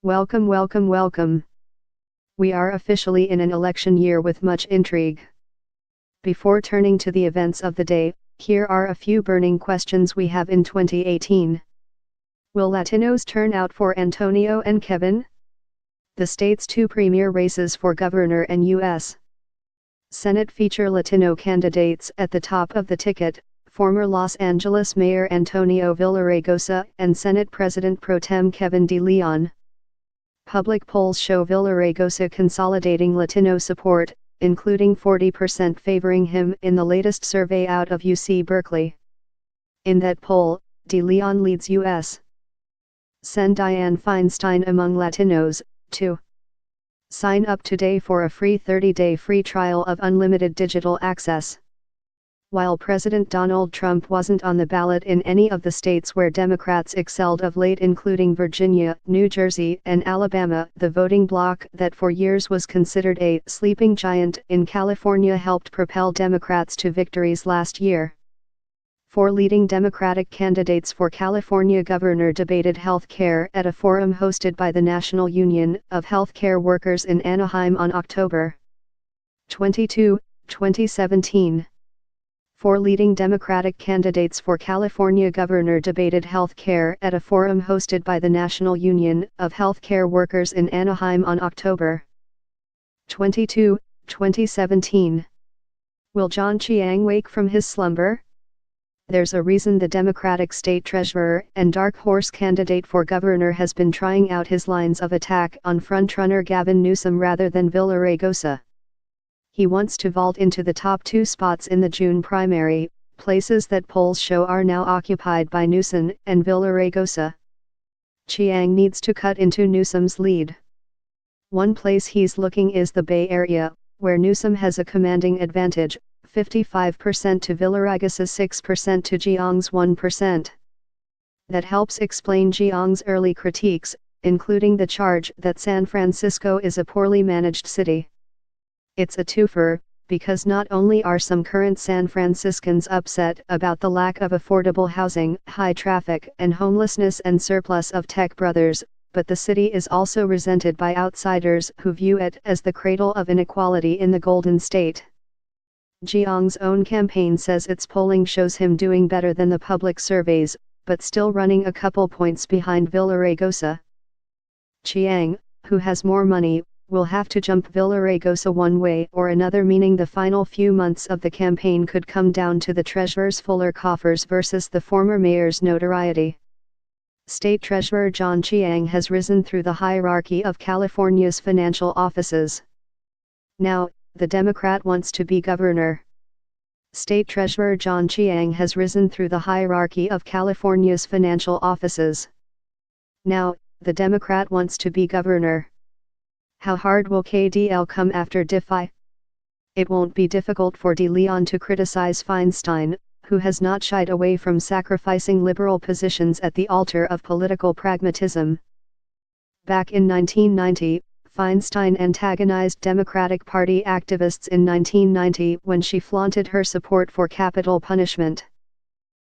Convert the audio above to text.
Welcome, welcome, welcome. We are officially in an election year with much intrigue. Before turning to the events of the day, here are a few burning questions we have in 2018. Will Latinos turn out for Antonio and Kevin? The state's two premier races for governor and U.S. Senate feature Latino candidates at the top of the ticket, former Los Angeles Mayor Antonio Villaraigosa and Senate President Pro Tem Kevin De Leon. Public polls show Villaraigosa consolidating Latino support, including 40% favoring him in the latest survey out of UC Berkeley. In that poll, De Leon leads U.S. Sen. Dianne Feinstein among Latinos. 2. Sign up today for a free 30-day free trial of unlimited digital access. While President Donald Trump wasn't on the ballot in any of the states where Democrats excelled of late, including Virginia, New Jersey, and Alabama, the voting bloc that for years was considered a sleeping giant in California helped propel Democrats to victories last year. Four leading Democratic candidates for California governor debated health care at a forum hosted by the National Union of Healthcare Workers in Anaheim on October 22, 2017. Four leading Democratic candidates for California governor debated health care at a forum hosted by the National Union of Healthcare Workers in Anaheim on October 22, 2017. Will John Chiang wake from his slumber? There's a reason the Democratic state treasurer and dark horse candidate for governor has been trying out his lines of attack on frontrunner Gavin Newsom rather than Villaraigosa. He wants to vault into the top two spots in the June primary, places that polls show are now occupied by Newsom and Villaraigosa. Chiang needs to cut into Newsom's lead. One place he's looking is the Bay Area, where Newsom has a commanding advantage, 55% to Villaraigosa's 6% to Chiang's 1%. That helps explain Chiang's early critiques, including the charge that San Francisco is a poorly managed city. It's a twofer, because not only are some current San Franciscans upset about the lack of affordable housing, high traffic and homelessness and surplus of tech brothers, but the city is also resented by outsiders who view it as the cradle of inequality in the Golden State. Chiang's own campaign says its polling shows him doing better than the public surveys, but still running a couple points behind Villaraigosa. Chiang, who has more money, will have to jump Villaraigosa one way or another, meaning the final few months of the campaign could come down to the treasurer's fuller coffers versus the former mayor's notoriety. State Treasurer John Chiang has risen through the hierarchy of California's financial offices. Now, the Democrat wants to be governor. State Treasurer John Chiang has risen through the hierarchy of California's financial offices. Now, the Democrat wants to be governor. How hard will KDL come after DiFi? It won't be difficult for De Leon to criticize Feinstein, who has not shied away from sacrificing liberal positions at the altar of political pragmatism. Back in 1990, Feinstein antagonized Democratic Party activists in 1990 when she flaunted her support for capital punishment.